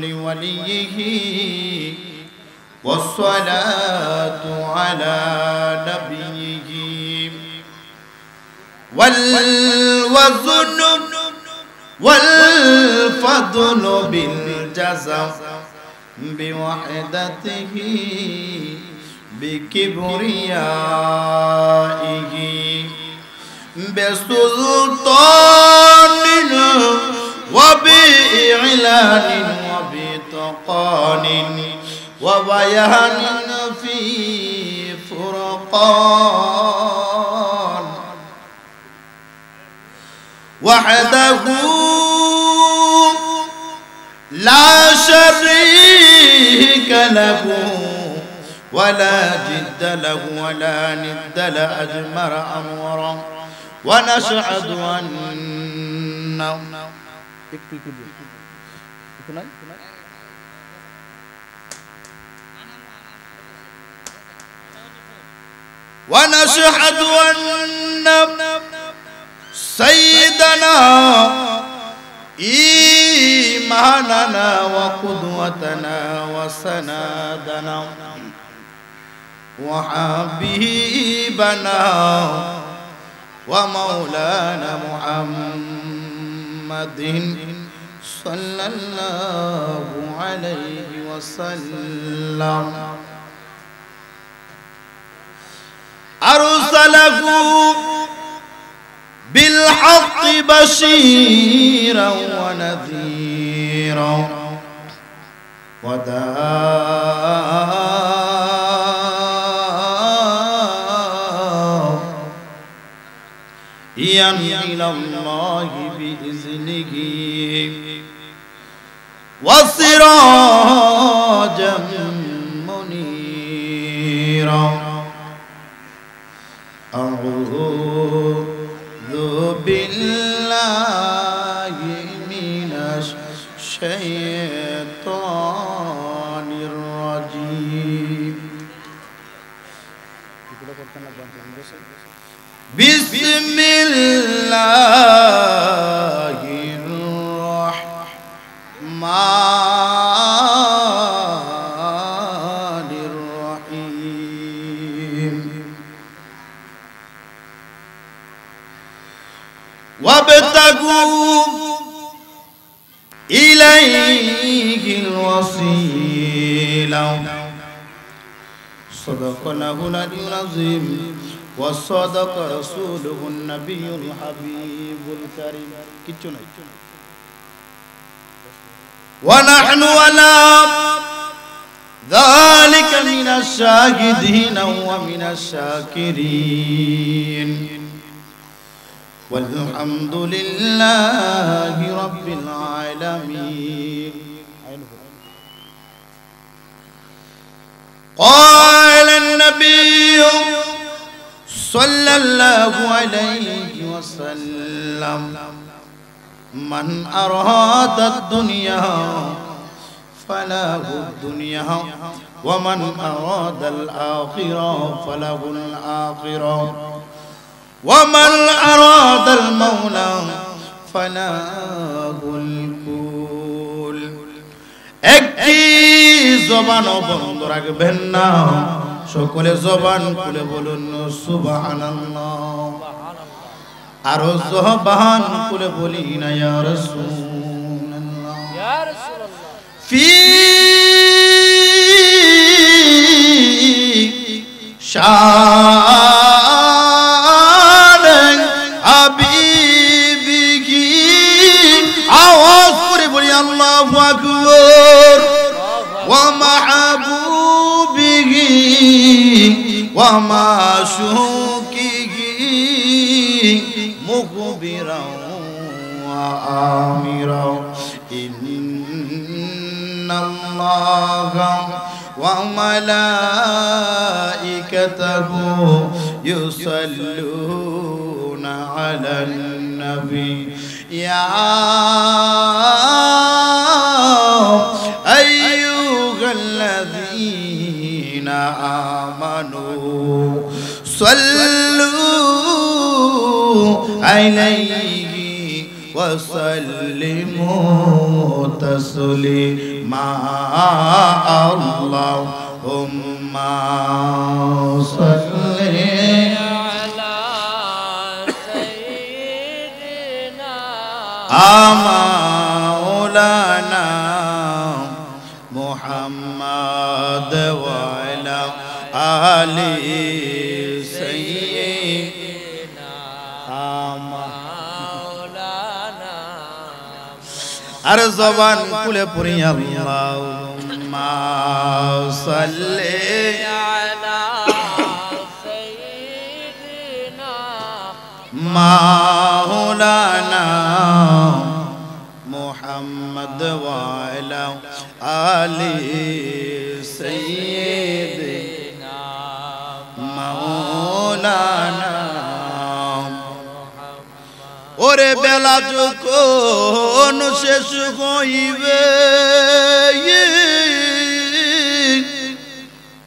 لوليه والصلاة على نبيه والوزن والفضل بالجزم بوحدته بكبريائه بسلطان وبإعلان وبتقان وبيان في فرقان وحده لا شريك له ولا جد له ولا ند له أجمر أمورا ونشهد أن ونشهد أن سيدنا إيماننا وقدوتنا وسندنا وحبيبنا ومولانا محمد صلى الله عليه وسلم أرسله بالحق بشيرا ونذيرا وداعيا إلى الله بإذنه وسراجا منيرا أعوذ بالله من الشيطان الرجيم بسم الله الرحمن الرحيم وابتغوا إليه الوسيلة صدق الله العلي العظيم وصدق رسوله النبي الحبيب الكريم ونحن على ذلك من الشاهدين ومن الشاكرين والحمد لله رب العالمين. قال النبي صلى الله عليه وسلم من أراد الدنيا فله الدنيا ومن أراد الآخرة فله الآخرة ومن أراد المولى فله الكل. একটি জবান বন্ধ রাখবেন না, সকলে জবান খুলে বলুন সুবহানাল্লাহ। আরো জবান খুলে বলি না ইয়া রাসূলুল্লাহ ইয়া রাসূলুল্লাহ। ফি শান হাবিবিহি আওয়াজ করে বলি আল্লাহু আকবার। ওয়া মাহবুবিহি ওয়া মাশুকিহি مخبرا وآمرا إن الله وملائكته يصلون على النبي يا أيها الذين آمنوا صلوا عليه وسلموا تسليما اللهم صل على سيدنا مولانا محمد وعلى آل سيدنا مولانا আর জবান খুলে পড়ি আল্লাহুম্মা সাল্লি আলা সাইয়্যিদিনা মাওলানা মুহাম্মদ ওয়া আলা আলি সাইয়্যিদিনা মাওলানা ওরে বেলা যখন শেষ হইবে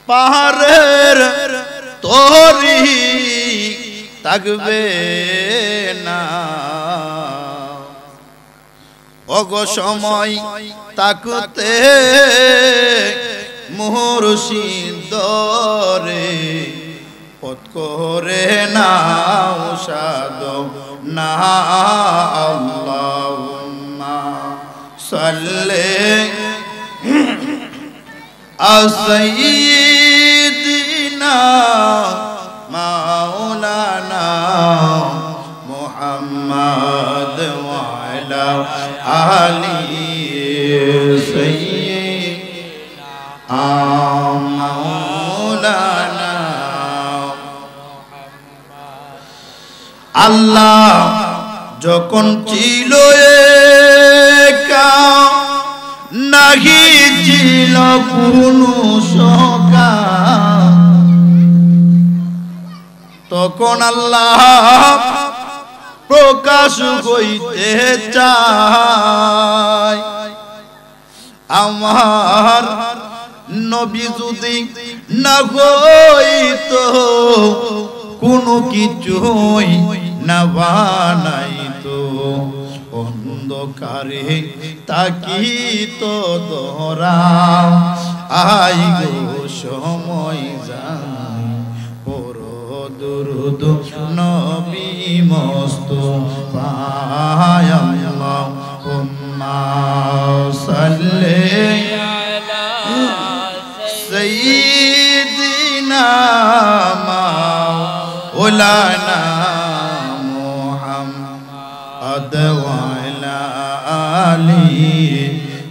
পাহাড়ের তরি থাকবে না ওগো সময় তাকতে মুর্শিদ রে পথ করে নাও সাধো না আল্লাহুম্মা সাল্লি সাইয়্যিদিনা মাওলানা মুহাম্মদ ওয়া আলা আলি সাইয়্যিদিনা মাওলানা আল্লাহ যখন ছিল একা নাহি ছিল কোনো সখা তখন আল্লাহ প্রকাশ হইতে চায় আমার নবী যদি না হইতো কোনো কিছুই না বানাইতো অন্ধকারে তাকিতো দরা আই গো সময় যায় পড় দুরুদ নবী মুস্তাফা আল্লাহুম্মা সাল্লি আলা সাইয়্যিদিনা مولانا محمد وعلى آله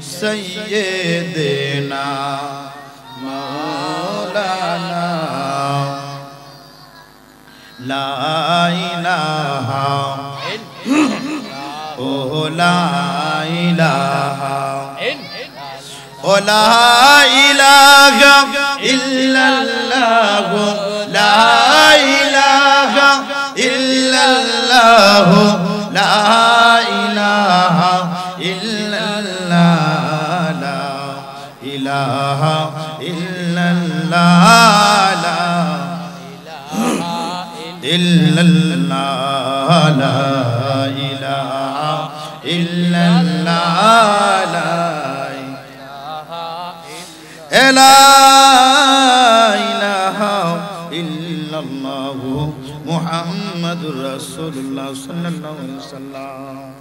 سيدنا مولانا لا إله لا إله لا إله إلا الله لا إله إلا الله لا إله إلا الله لا إله إلا الله لا إلا الله لا إله إلا الله لا إله إلا الله محمد رسول الله صلى الله عليه وسلم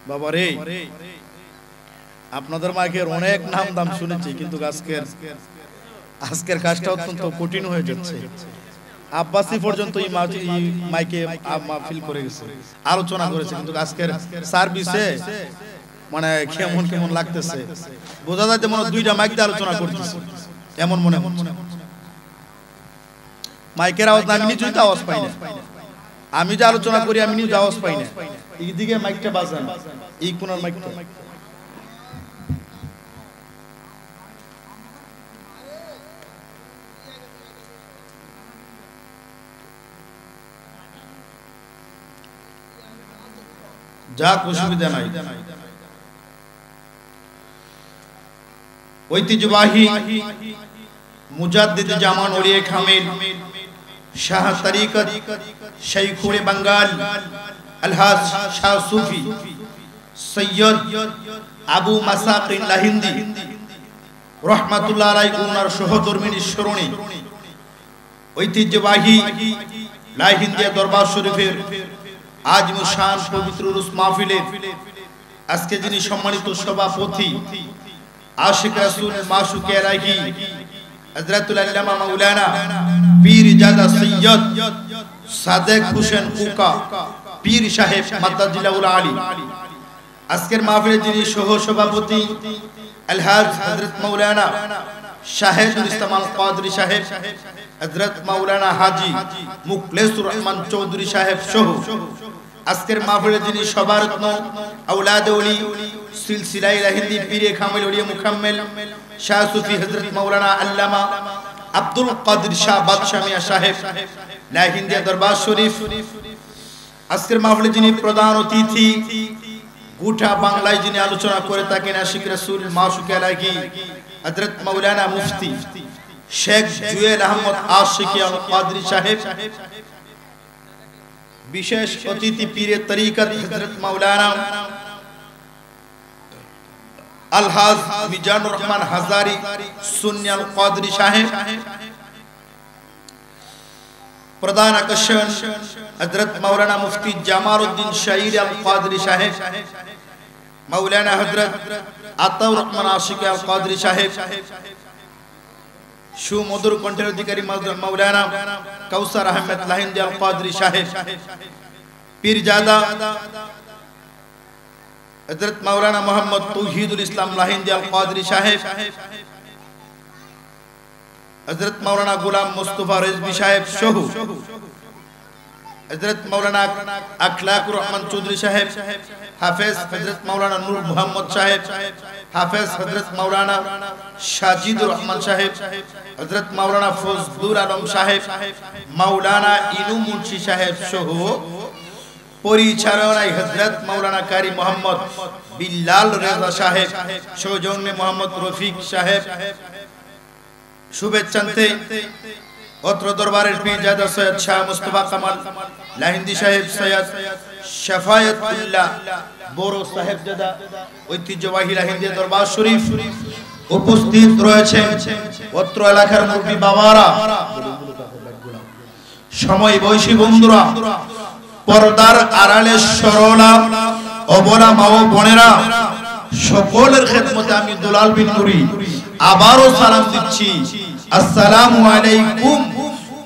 বাবা রে আপনাদের মাইকের অনেক নাম দাম শুনেছি কিন্তু আজকের কাজটা অত্যন্ত কঠিন হয়ে যাচ্ছে আব্বাসি পর্যন্ত এই মাইকে ফিল করে গেছে আলোচনা করেছে কিন্তু আজকের সার্ভিসে মানে কেমন কেমন লাগতেছে বোঝা যায় মনে দুইটা মাইক দিয়ে আলোচনা করতেছে এমন মনে হচ্ছে মাইকের আওয়াজ আমি নিজেই তো আওয়াজ পাই না আমি যে আলোচনা করি আমি নিজে আওয়াজ পাই না এইদিকে মাইকটা বাজান এই কোনার মাইকটা যাক অসুবিধা নাই ঐতিহ্যবাহী মুজাদ্দিদ জামান ওলিয়ে খামিল শাহ তরিকত শাইখুল বাঙ্গাল আলহাজ শাহ সুফি সৈয়দ আবু মাসাকিন লাহিন্দি রহমাতুল্লাহ আলাইহি ওনার সহধর্মিনী স্মরণে ঐতিহ্যবাহী লাহিন্দিয়া দরবার শরীফের আজ মুশান পবিত্র উরুস মাহফিলের আজকে যিনি সম্মানিত সভাপতি আশিক রাসূল মাশুকে রাহি হযরতুল আল্লামা মাওলানা পীর জাদা সৈয়দ সাদেক হোসেন কুকা পীর সাহেব মাদ্দাজিলাউল আলী আজকের মাহফিলে যিনি সহ সভাপতি আলহাজ হযরত মাওলানা শাহেদুল ইসলাম আল কাদরি সাহেব হযরত মাওলানা হাজী মুখলেসুর রহমান চৌধুরী সাহেব সহ আজকের মাহফিলে যিনি সভারত্ন আওলাদ ওলি সিলসিলায়ে লাহিন্দি পীরে কামিল ওলিয়া মুকাম্মেল শাহ সুফি হযরত মাওলানা আল্লামা আব্দুল কাদের শাহ বাদশাহ মিয়া সাহেব লাহিন্দিয়া দরবার শরীফ আজকের মাহফিলে যিনি প্রধান অতিথি গোটা বাংলায় যিনি আলোচনা করে থাকেন আশিক রাসূল মাশুকে আলাইহি হযরত মাওলানা মুফতি শেখ জুয়েল আহমদ আশিকি আল কাদরি সাহেব বিশেষ অতিথি পীরে তরিকত হযরত মাওলানা আলহাজ মিজানুর রহমান হাজারি সুন্নি আল কাদরি সাহেব প্রধান আকর্ষণ হযরত মাওলানা মুফতি জামালউদ্দিন শাইর আল কাদরি সাহেব মাওলানা হযরত আতাউর রহমান আশিকি আল কাদরি সাহেব সুমধুর কণ্ঠের অধিকারী মাওলানা কাউসার আহমেদ লাহিন্দি আল কাদরি সাহেব পীরজাদা হযরত মাওলানা মোহাম্মদ তৌহিদুল ইসলাম লাহিন্দি আল কাদরি সাহেব হযরত মাওলানা গোলাম মুস্তাফা রিজভী সাহেব সহ হযরত মাওলানা আখলাকুর রহমান চৌধুরী সাহেব হাফেজ হযরত মাওলানা নূর মোহাম্মদ সাহেব হাফেজ হযরত মাওলানা সাজিদুর রহমান সাহেব হযরত মাওলানা ফজলুল আলম সাহেব মাওলানা ইনু মুন্সি সাহেব সহ পরিচালনায় হযরত মাওলানা কারি মোহাম্মদ বিল্লাল রেজা সাহেব সৌজন্যে মোহাম্মদ রফিক সাহেব শুভেচ্ছান্তে অত্র দরবারের পীরজাদা সৈয়দ শাহ মুস্তাফা কামাল লাহিন্দি সাহেব সৈয়দ শাফায়াতুল্লাহ বড় সাহেবজাদা ঐতিহ্যবাহী লাহিন্দি দরবার শরীফ উপস্থিত রয়েছেন অত্র এলাকার মুরব্বি বাবারা সময় বয়সী বন্ধুরা পর্দার আড়ালে সরলা অবলা মা ও বোনেরা সকলের খেদমতে আমি দুলাল বিন নুরি আবারো সালাম দিচ্ছি আসসালামু আলাইকুম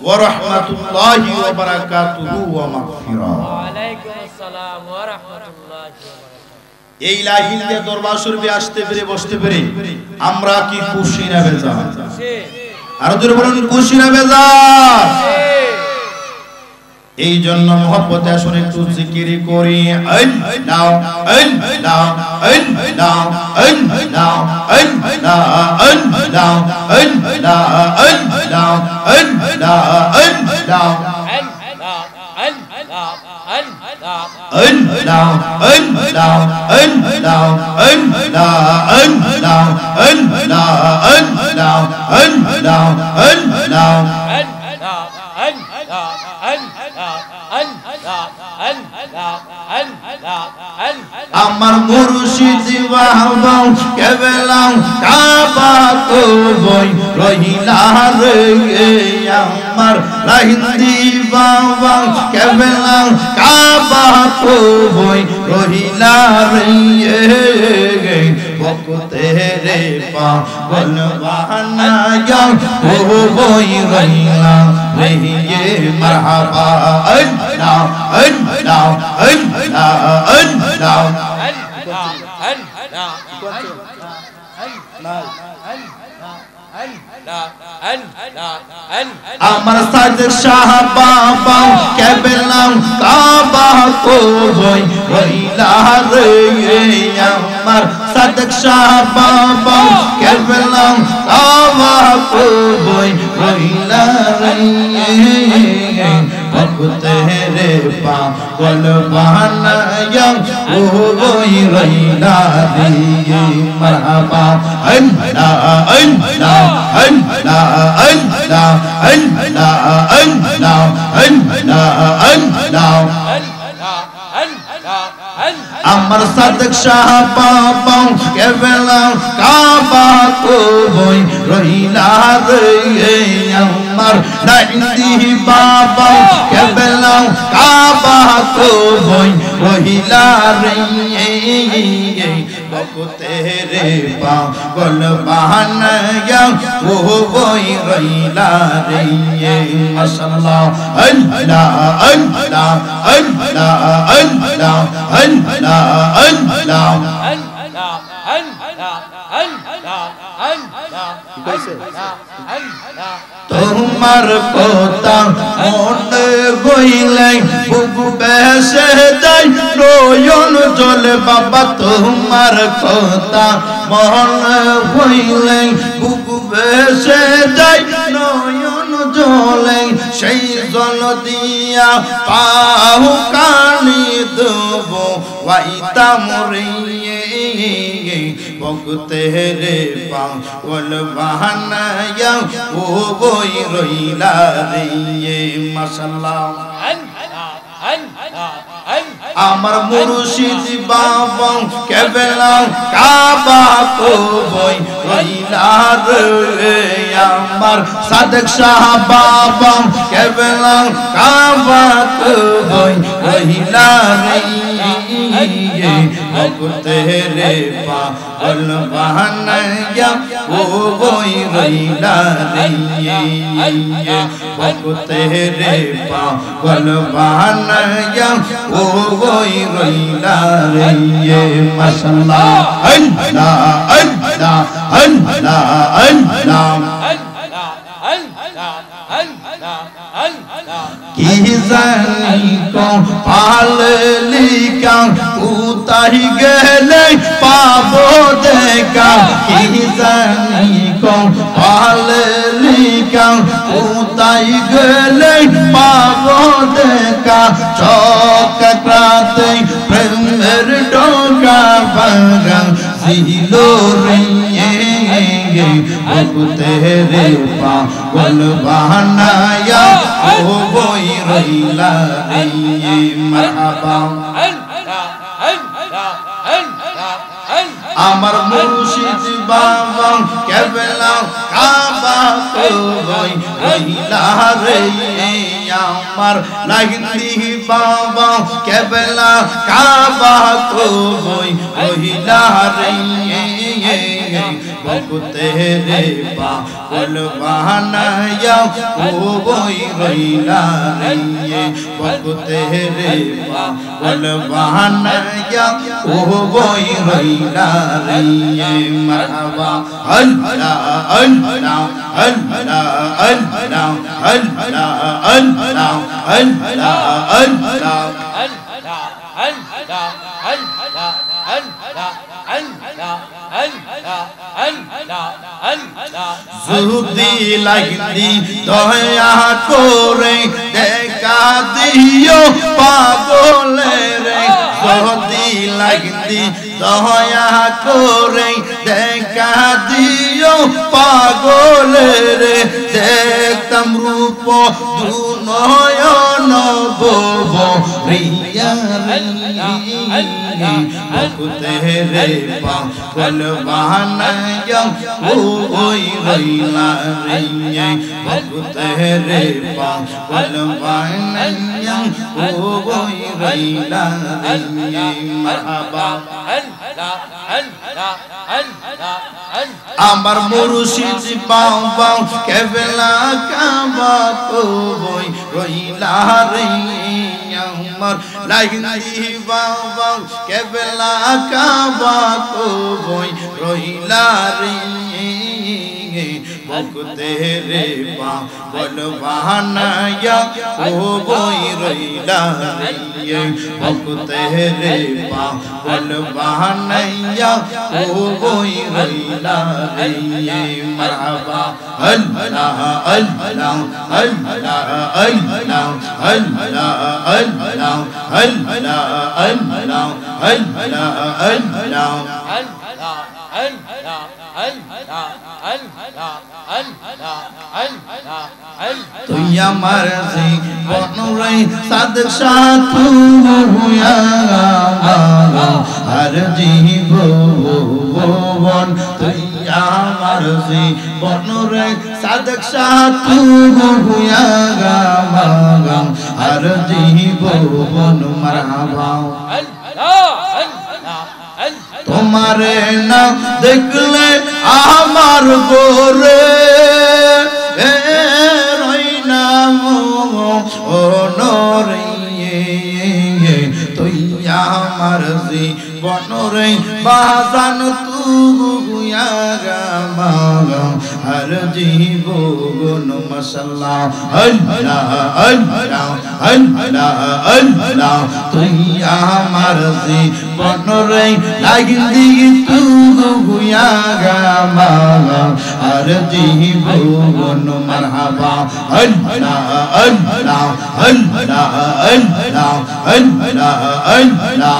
ওয়া রাহমাতুল্লাহি ওয়া বারাকাতুহু ওয়া মাগফিরা ওয়া আলাইকুম আসসালাম ওয়া রাহমাতুল্লাহি ওয়া বারাকাতুহু এই লাহিন্দিয়া দরবার শরীফে আসতে পেরে বসতে পেরে আমরা কি খুশি না বেজার খুশি আর জোরে বলুন খুশি না বেজার এই জন্য মহব্বতে আসুন একটু জিকির করি আল্লাহ আল্লাহ আল্লাহ আল্লাহ আল্লাহ আল্লাহ আল্লাহ আল্লাহ আল্লাহ আমার মুর্শিদ বাবা কেবলাম কাবা তো বই রহিলা রে আমার লাহিন্দি বাবা কেবলাম কাবা তো বই রহিলা রে বকতে রে পাগল বানায়া ও বই রহিলা রে মারহাবা আল্লাহ আল্লাহ আল্লাহ আল্লাহ আমার সাদেক শাহ বাবা কেবলাম কাবা কো বই রহিলা রে আমার সাদেক শাহ বাবা কেবলাম কাবা কো বই রহিলা রে ভক্ত রে পাগল বানায়া ও ওই রইলা রে মারহাবা আল্লাহ আল্লাহ আল্লাহ আল্লাহ আল্লাহ আল্লাহ আল্লাহ আমার সাদক শাহ বাবা কেবলা কাবা তো বই রইলা রে আমার নাইন্দি বাবা কেবলা কাবা তো বই রইলা রে বকতে রে পাগল বানায়া ও বই রইলা রে মাশাআল্লাহ আল্লাহ আল্লাহ আল্লাহ আল্লাহ আল্লাহ আল্লাহ তোমার কথা মনে হইলে বুকু বেসে যায় নয়ন জলে বাবা তোমার কথা মনে হইলে বুকু বেসে যায় নয়ন জলে সেই জল দিয়া পাও কানি দেব ওয়াইতা মরে বকতে রে পাগল বানায়া ও বই রইলা রে মাশাআল্লাহ আমার মুর্শিদ বাবা কেবলা কাবা তো বই রইলা রে আমার সাদক শাহ বাবা কেবলা কাবা তো বই রইলা রে বকতে রে পাগল বানায়া ও বই রইলা রে বকতে রে পাগল বানায়া ও বই রইলা রে মাশাআল্লাহ আল্লাহ আল্লাহ আল্লাহ আল্লাহ কি জানি কপাল লিখা উতাই গেলে পাবো দেখা কি জানি কপাল লিখা উতাই গেলে পাবো দেখা চক্রাতে প্রেমের ডোকা ভাঙা ছিল রে বকতে রে পাগল বানায়া ও বই রইলা রে মারহাবা আমার মুর্শিদ বাবা কেবলা কাবা তো বই রইলা রে আমার নাইন্দি বাবা কেবলা কাবা তো বই রইলা রে বকতে রে পাগল বানায়া ও বই রইলা রে বকতে রে পাগল বানায়া ও বই রইলা রে মারহাবা আল্লাহ আল্লাহ আল্লাহ আল্লাহ আল্লাহ আল্লাহ আল্লাহ আল্লাহ যদি লাগদি দয়া করে দেখা দিও পাগলের যদি লাগদি দয়া করে দেখা দিও পাগলের দেখতাম রূপ দুনয়ন বব রিয়া বকতে রে পাগল বানায়া ও ওই রইলা রে বকতে রে পাগল বানায়া ও ওই রইলা রে মারহাবা আমার মুর্শিদ বাবা কেবলা কাবা তো বই রইলা রে আমার নাইন্দি বাবা কেবলা কাবা তো বই রইলা রে तेरे पागल बहानाया ओ बोई रैला रे तेरे पागल बहानाया ओ बोई रैला रे मरहबा अल्लाह अल्लाह अल्लाह अल्लाह अल्लाह अल्लाह अल्लाह अल्लाह अल्लाह তুই আমার জীবনের সাদক সাথী হইয়া আর জীবন তুই আমার জীবনের সাদক সাথী হইয়া আর জীবন মারহাবা তোমারে না দেখলে আমার গোরে রই না ও নরে তুই আমার জীবনের বাজান তুই আর জীবন মাশাআল্লাহ আল্লাহ আল্লাহ আল্লাহ আল্লাহ তুই আমার জীবনের লাগিলি তুই আর জীবন মারহাবা আল্লাহ আল্লাহ আল্লাহ আল্লাহ আল্লাহ আল্লাহ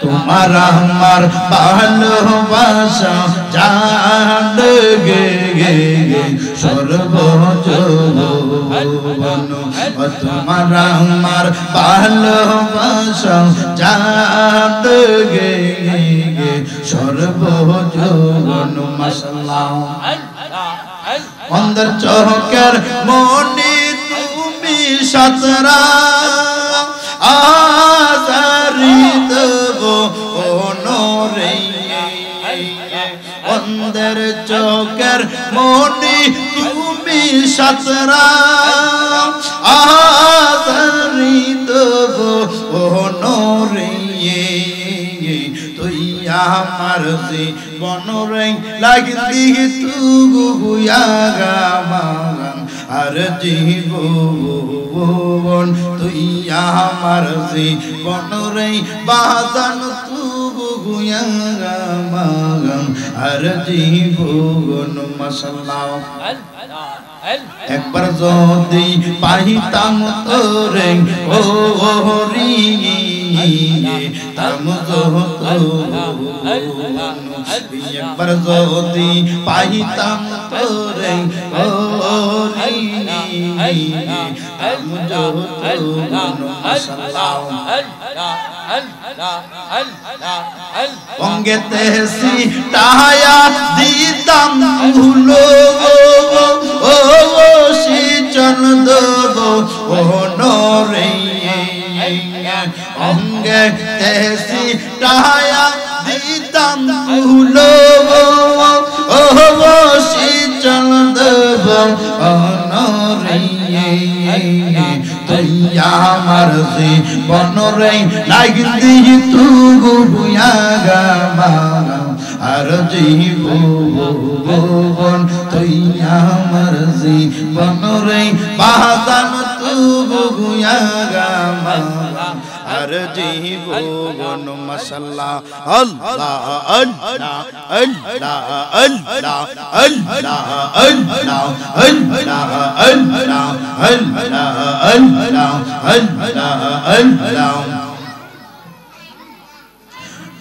তোমার আমার ভালোবাসা জান গে সর্বজীবন তোমার আমার ভালোবাসা জান গে সর্বজীবন মাশাআল্লাহ অন্তর চোখের মনি তুমি সাতরা আজারি দেব ওনরে অন্তর চোখের মনি তুমি সাতরা আজারি দেব ওনরে তুই আমার জীবনের লাগলি তুই আর জীবন তুই আমার জীবনের বাজান তুই আর জীবন মাশাআল্লাহ একবার যদি পাইতাম তোরে ও হরি তাম একবার যদি পাইতাম তোরে ও হরি তাম অঙ্গেতে সিটায়া দিতাম ভুলো ও সিচন দেব ও নরে অঙ্গেতে সিটায়া দিতাম ভুলো ও সিচন দেব ও নরে তুই আমার জীবনের লাগলি তুই আর জীবন তুই আমার জীবনের বাজান তুই আর জীবন মাশাআল্লাহ আল্লাহ আল্লাহ আল্লাহ আল্লাহ আল্লাহ আল্লাহ আল্লাহ আল্লাহ আল্লাহ আল্লাহ আল্লাহ আল্লাহ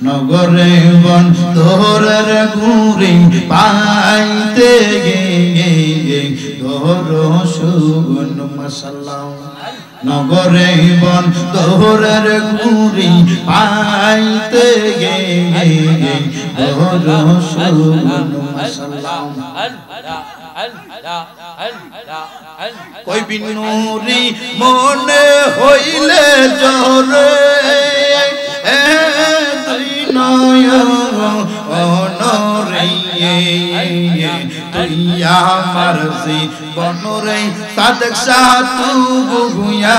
নগরে বন্ধুরের ঘুরি পাইতে গে ধর সুগুন মাশাআল্লাহ নগরে বন্ধুরের ঘুরি পাইতে গে ধর সুগুন মাশাআল্লাহ কই বিনুরি মনে হইলে জরে তুই আমার জীবনের সাদক সাথী হইয়া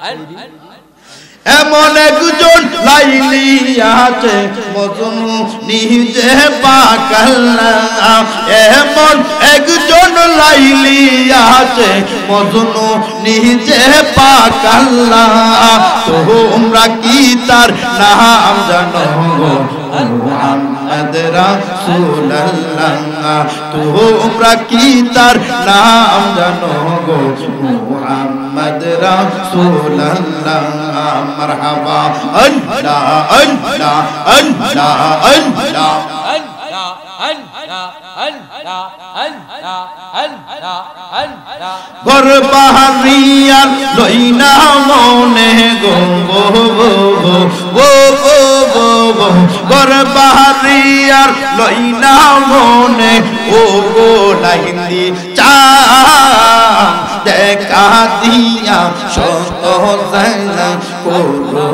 এমন একজন লাইলি আছে মজনু নিজে পাকাল্লা এমন একজন লাইলি আছে মজনু নিজে পাকাল্লা তোমরা কি তার নাম জানো মুহাম্মদ রাসূলুল্লাহ তোমরা কি তার নাম জানো গো মুহাম্মদ রাসূলুল্লাহ মারহাবা আল্লাহ আল্লাহ আল্লাহ আল্লাহ ঘর বাহারিয়ার লইনা মনে গো ঘর বাহারিয়ার লইনা মনে ও গো লাইন্দি চা দেখা দিয়া শত জানা করো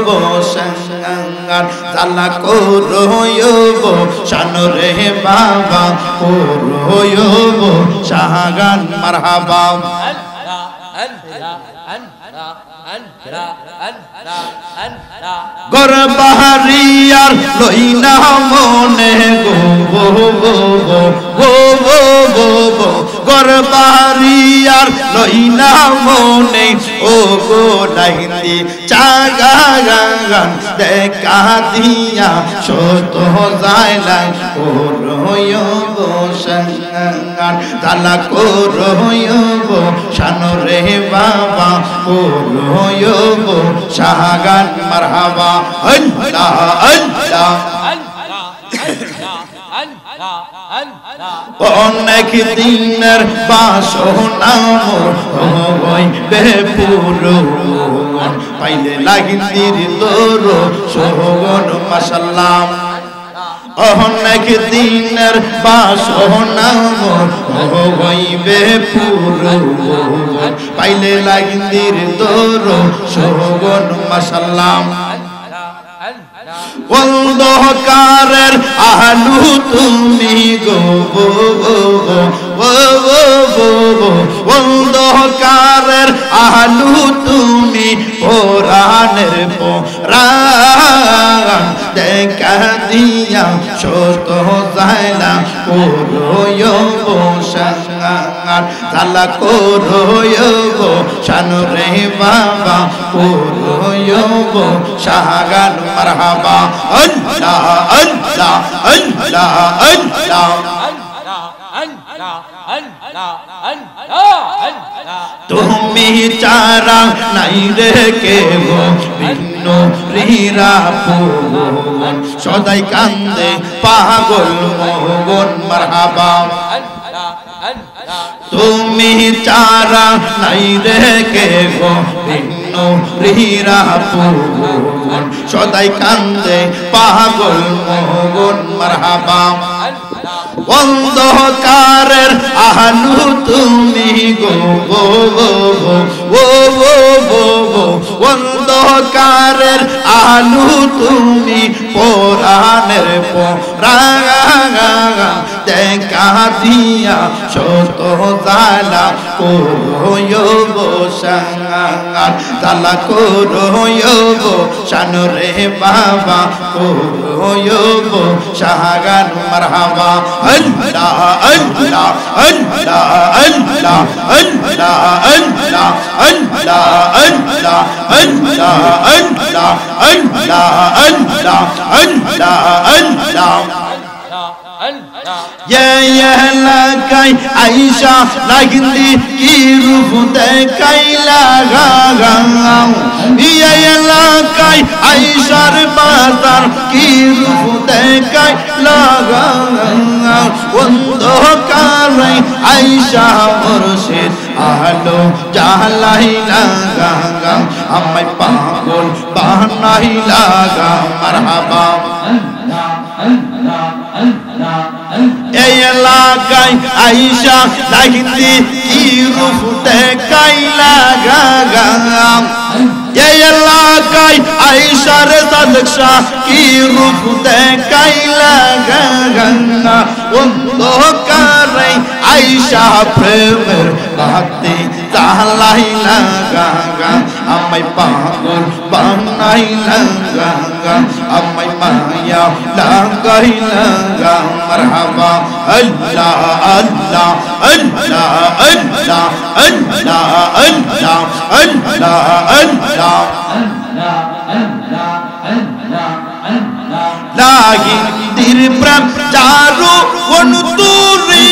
গো সঙ্গান জালা করো গো শানরে বাবা করো গো শাহগান মারহাবা ঘর বাহারিয়ার লইনা মনে গো ঘর বাহারিয়ার লইনা মনে ও গো লাইন্দি চাগাগান দেখা দিয়া শত জায়লা করো গো সঙ্গান জালা করো গো শানরে বাবা করো গো শাহগান মারহাবা আল্লাহ আল্লাহ অনেক দিনের বাসনা মোর বেপুরো পাইলে লাগির তোর সোহন মাশাআল্লাহ অনেক দিনের বাসনা মোর বেপুরো পাইলে লাগির তোর সোহন মাশাআল্লাহ অন্ধকারের আলু তুমি গো অন্ধকারের আলু তুমি পুরাণের পুরাণ দেখা দিয়া শত জায়লা করো গো সঙ্গান জালা করো গো শানরে বাবা করো গো শাহগান মারহাবা আল্লাহ আল্লাহ আল্লাহ আল্লাহ তুমি চারা নাই রে কে গো ভিন্ন রিরা পুন সদাই কান্দে পাগল মগন মারহাবা তুমি চারা নাই রে কে গো ভিন্ন রিরা পুন সদাই কান্দে পাগল মগন মারহাবা অন্ধকারের আলু তুমি গো অন্ধকারের আলু তুমি পুরাণের পুরাণ দেখা দিয়া শত জালা করো গো সঙ্গান জালা করো গো শানরে বাবা করো গো শাহগান মারহাবা আল্লাহ আল্লাহ আল্লাহ আল্লাহ আল্লাহ আল্লাহ আল্লাহ আল্লাহ আল্লাহ আল্লাহ আল্লাহ আল্লাহ আল্লাহ আল্লাহ লাগাই আইসা লাগিন্দি কি রূপ দেখাই লাগাও লাগাই আইসার বাজার কি রূপ দেখাই লাগাও অন্ধকারে আইসা মুর্শিদ আলো জালাই লাগাও আমায় পাগল বানাই লাগাও মারহাবা এই এলাকায় আইসা লাগিন্দি কি রূপ দেখাই লাগাও এই এলাকায় আইসার সাদশা কি রূপ দেখাই লাগাও অন্ধকারে আইসা প্রেমের বাতি জালাইলা গাঙ্গা আমায় পাগল বানাইলা গাঙ্গা আমায় মায়া লাগাইলা গা মারহাবা আল্লাহ আল্লাহ আল্লাহ আল্লাহ আল্লাহ আল্লাহ আল্লাহ আল্লাহ লাগি তীর প্রেম চারু অনুতুরি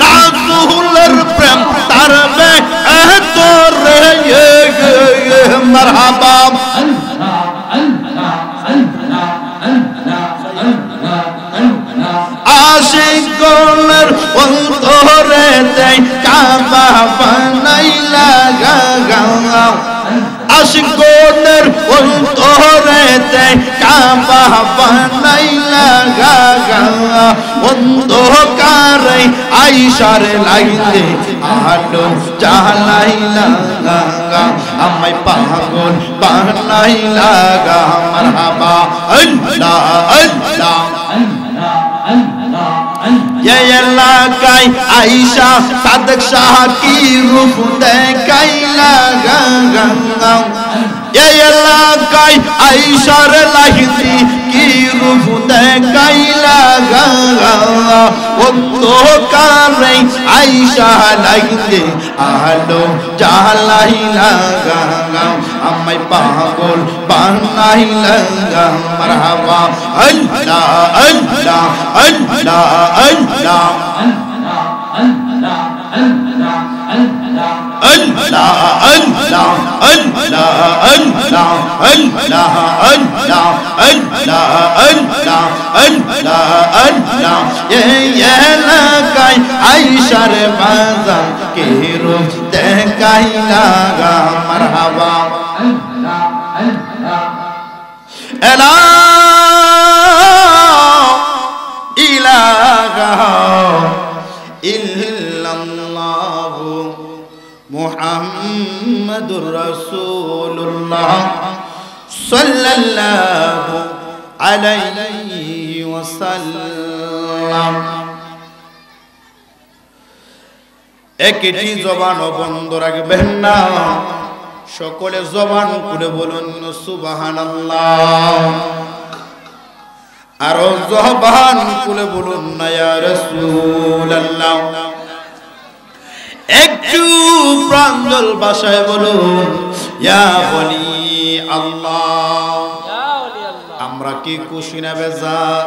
রাসূলের প্রেম তারবে এত রে মারহাবা আশিকদের অন্তরে দেয় কাবা বানাইলা গাঙ্গা আশিকদের অন্তরে দেয় কাবা বানাইলা গাঙ্গা অন্ধকারে আইসার লাইতে আলো জ্বালাইলা গাঙ্গা আমায় পাগল বানাইলা গা মারহাবা আল্লাহ আল্লাহ ये एलाकाय आयशा सादक शाह की रूप देखाइला गंगा ये एलाकाय आयशा रे लाहिदी की रूप देखाइला गंगा অন্ধকারে আয়শা লাইতে আলো জ্বালাইলা গঙ্গা আমায় পাগল বানাইলা গা মারহাবা আল্লাহ আল্লাহ আল্লাহ আল্লাহ Allah Allah Allah Allah Allah Allah Allah Allah Allah Allah ye lakai aishar bazan ke roop dekaila ga marhaba Allah Allah ela ilaha illallah Muhammadur Rasulullah sallallahu alayhi wa sallam একটি জবান বন্ধ রাখবেন না সকলে জবান খুলে বলুন সুবহানাল্লাহ আর জবান খুলে বলুন না ইয়া রাসূলুল্লাহ একটু প্রাঞ্জল ভাষায় বলুন ইয়া ওলি আল্লাহ আমরা কি খুশি না বেজার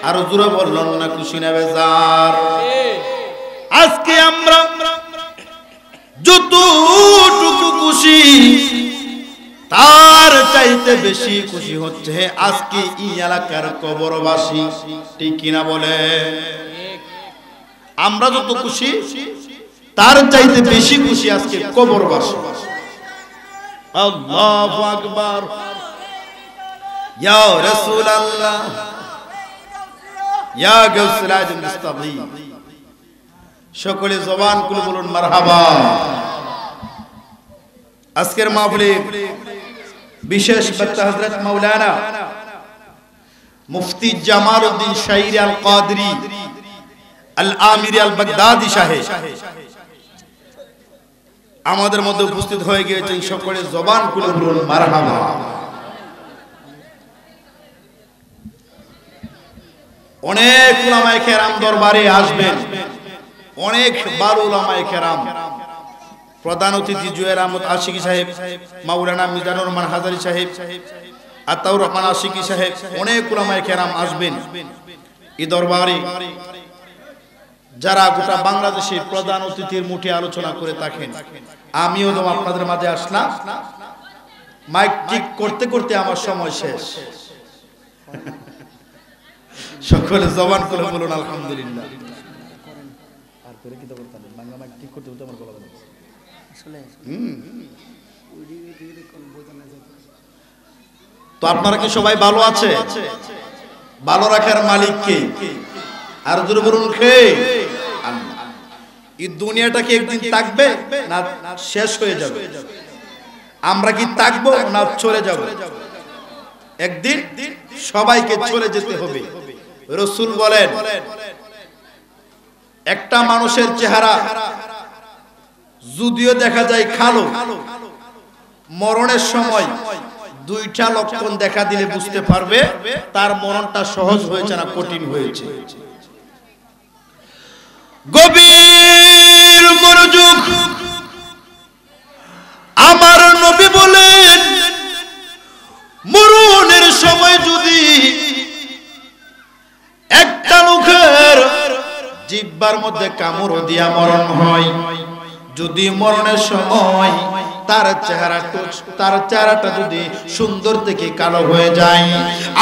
আর জোরে বললেন না খুশি না বেজার আজকে আমরা যতটুকু খুশি তার চাইতে বেশি খুশি হচ্ছে আজকে এই এলাকার কবরবাসী ঠিক কিনা বলে আমরা যত খুশি তার চাইতে বেশি খুশি আজকে কবরবাসী আল্লাহু আকবার ইয়া রাসূলুল্লাহ ইয়া গাউসুল আজম মুস্তাফি সকলে জবান খুলে বলুন মারহাবা আজকের মাহফিলে বিশেষ বক্তা হযরত মাওলানা মুফতি জামালউদ্দিন শাইরি আল কাদরি আল আমিরি আল বাগদাদি সাহেব আমাদের মধ্যে উপস্থিত হয়ে গিয়েছেন সকলে জবান খুলে বলুন মারহাবা অনেক উলামায়ে কেরাম দরবারে আসবেন অনেক বড় উলামায়ে কেরাম প্রধান অতিথি জুয়ের আহমদ আশিকি সাহেব মাওলানা মিজানুর রহমান হাজারী সাহেব আতাউর রহমান আশিকি সাহেব অনেক উলামায়ে কেরাম আসবেন এই দরবারে যারা গোটা বাংলাদেশের প্রধান অতিথির মুঠে আলোচনা করে থাকেন আমিও তো আপনাদের মাঝে আসলাম মাইক ঠিক করতে করতে আমার সময় শেষ সকলে জবান করে বলুন আলহামদুলিল্লাহ আর করে কি তো করতেন বাংলা মাইক ঠিক করতে তো আমার গলা বন্ধ আসলে তো আপনারা কি সবাই ভালো আছে ভালো রাখার মালিক কে আর জোরে বলুন কে আল্লাহ এই দুনিয়াটা কি একদিন থাকবে না শেষ হয়ে যাবে আমরা কি থাকবো না চলে যাব একদিন সবাইকে চলে যেতে হবে রাসূল বলেন একটা মানুষের চেহারা যদিও দেখা যায় কালো, মরণের সময় দুইটা লক্ষণ দেখা দিলে বুঝতে পারবে তার মরণটা সহজ হয়েছে না কঠিন হয়েছে। গভীর মনোযোগ। আমার নবী বলেন, মরণের সময় যদি একটা লোকের জিহ্বার মধ্যে কামড় দিয়া মরণ হয়, যদি মরণের সময় তার চেহারাটা যদি সুন্দর থেকে কালো হয়ে যায়,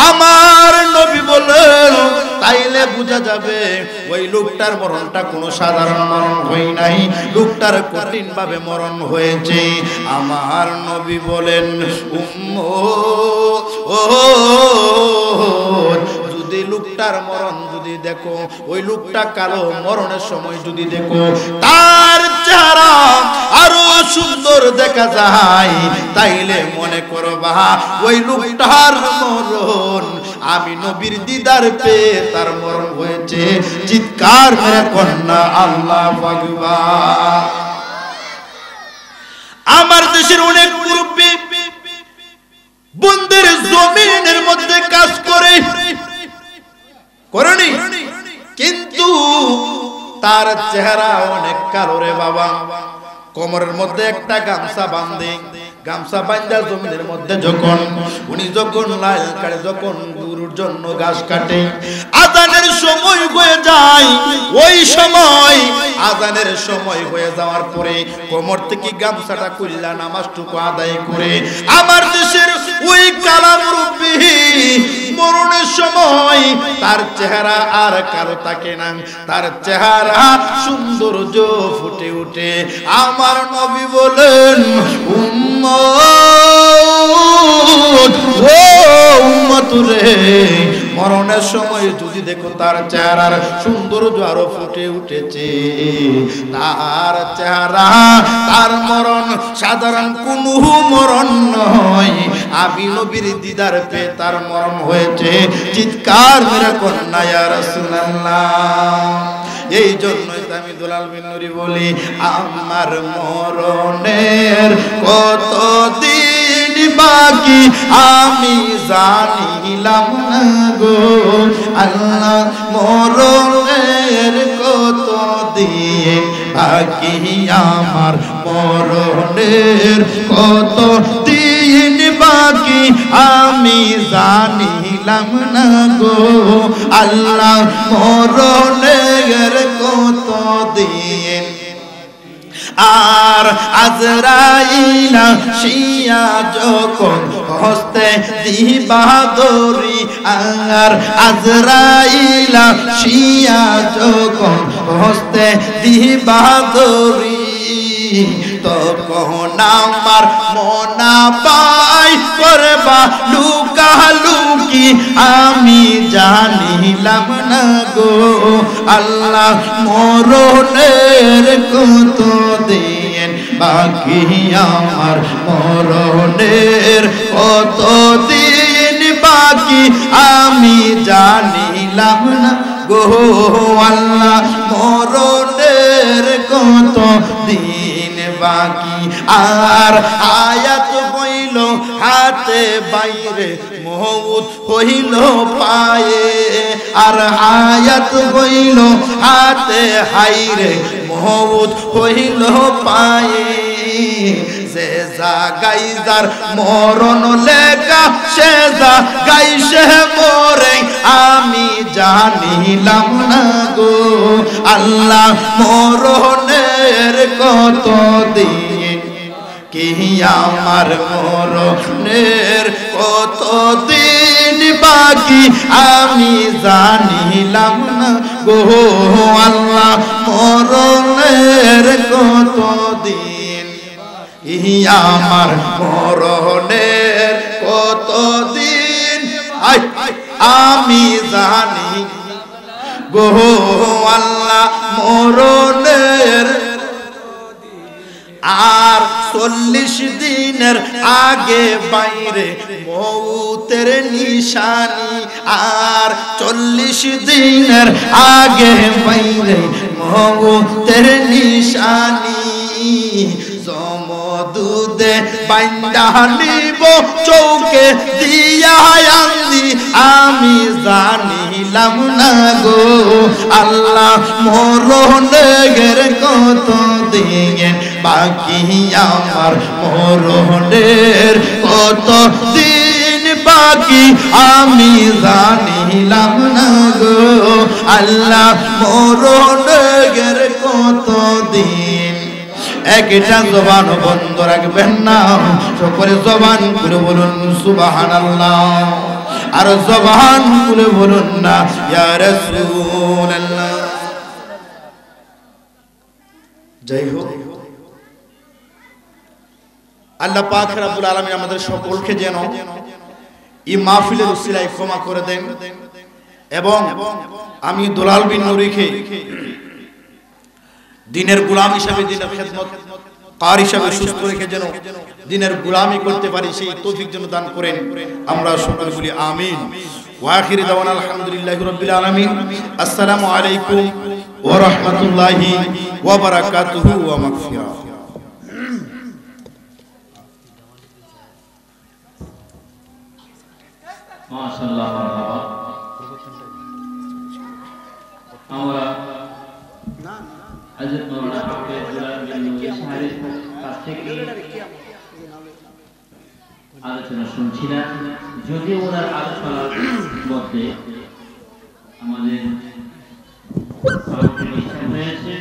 আমার নবী বলেন তাইলে বোঝা যাবে ওই লোকটার মরণটা কোনো সাধারণ মরণ হয় নাই, লোকটার কঠিন ভাবে মরণ হয়েছে। আমার নবী বলেন, যদি লোকটার মরণ যদি দেখো, ওই লোকটা কালো, মরণের সময় যদি দেখো তার চেহারা আরো সুন্দর দেখা যায়, তাইলে মনে করবা ওই লোকটার মরণ আমি নবীর দিদার পেয়ে তার মরণ হয়েছে। চিৎকার মেরে কন্যা আল্লাহু আকবার। আমার দেশের অনেক মুরব্বি বন্দের জমিনের মধ্যে কাজ করে করেনি, কিন্তু তার চেহারা অনেক কালো রে বাবা। কোমরের মধ্যে একটা গামছা বাঁধে, গামছা বাঁধা জমিনের মধ্যে উনি যখন লাল কাটে, যখন গরুর জন্য ঘাস কাটে, আযানের সময় হয়ে যায়, ওই সময় আযানের সময় হয়ে যাওয়ার পরে কোমর থেকে গামছাটা খুললা নামাজটুকু আদায় করে আমার দেশের ওই কালা মুরব্বি মরণের সময় তার চেহারা আর কালো থাকে না, তার চেহারা সৌন্দর্য ফুটে ওঠে। আমার নবী বলেন, উম্মত রে, মরণের সময় যদি দেখো তার চেহারার সৌন্দর্য আরো ফুটে উঠেছে, তার চেহারা, তার মরণ সাধারণ কোনো মরণ নয়, আমি নবীর দিদার পেয়ে তার মরণ হয়েছে। চিৎকার মেরে কন্যা ইয়া রাসূলুল্লাহ। এই জন্যই আমি দুলাল বিন নুরি বলি, আমার মরণের কত দিন বাকি আমি জানিলাম না গো আল্লাহ, মরণের কত দিন বাকি আমার, মরণের কত দিন বাকি আমি জানিলাম না গো আল্লাহ, মরণের কত দিন। আর আজরাইল আসিয়া যখন হস্তে দিবা দড়ি, আর আজরাইল আসিয়া যখন হস্তে দিবা দড়ি, তখন আমার মনা পাই করবা লুকালুকি আমি জানিলাম না গো আল্লাহ, মরণের কত দিন বাকি আমার, মরণের কত দিন বাকি আমি জানিলাম না গো আল্লাহ, মরণের কত দিন বাকি। আর আয়াত হইল হাতে বাইরে, মউত হইল পায়ে, আর আয়াত হইল হাতে হাইরে, মউত হইল পায়ে, সে জাগাই যার মরণ লেখা সে জাগাই সে মরে আমি জানিলাম না গো আল্লাহ, মরণের কত দিন কি আমার, মরণের কত দিন বাকি আমি জানিলাম না গো আল্লাহ, মরণের কত দিন আমার, মরণের কত দিন আমি জানি গো আল্লাহ, মরণের আর 40 দিনের আগে বাইরে মৌতের নিশানি, আর 40 দিনের আগে বাইরে মৌতের নিশানি। দুধে বাইন্দা নিব চৌকে দিয়া আন্দি, আমি জানিলাম না গো আল্লাহ মরণের কত দিন বাকি, আমার মরণের কত দিন বাকি, আমি জানিলাম না গো আল্লাহ মরণের কত দিন। একটা জবান বন্ধ রাখবেন না, সকলে জবান খুলে বলুন সুবহানাল্লাহ, আর জবান খুলে বলুন না ইয়া রাসূলুল্লাহ। জয় হোক আল্লাহ পাক রব্বুল আলামিন আমাদের সকলকে যেন এই মাহফিলের উসিলায় ক্ষমা করে দেন, এবং আমি দুলাল বিন নুরীকে দিনের গোলাম হিসাবে, দিনের খেদমত কার হিসাবে সুস্থ রেখে যেন দিনের গোলামি করতে পারি, সেই তৌফিক যেন দান করেন। আমরা সকলে বলি আমিন। ওয়া আখিরি দাওয়ানা আলহামদুলিল্লাহি রাব্বিল আলামিন। আসসালামু আলাইকুম ওয়া রাহমাতুল্লাহি ওয়া বারাকাতুহু ওয়া মাগফিরাহ। মাশাআল্লাহ। আমরা হযরত মাওলানা হাফেজ দুলাল বিন নুরী সাহেবের কাছ থেকে আলোচনা শুনছিলাম। যদিও ওনার আলোচনার মধ্যে আমাদের হয়েছে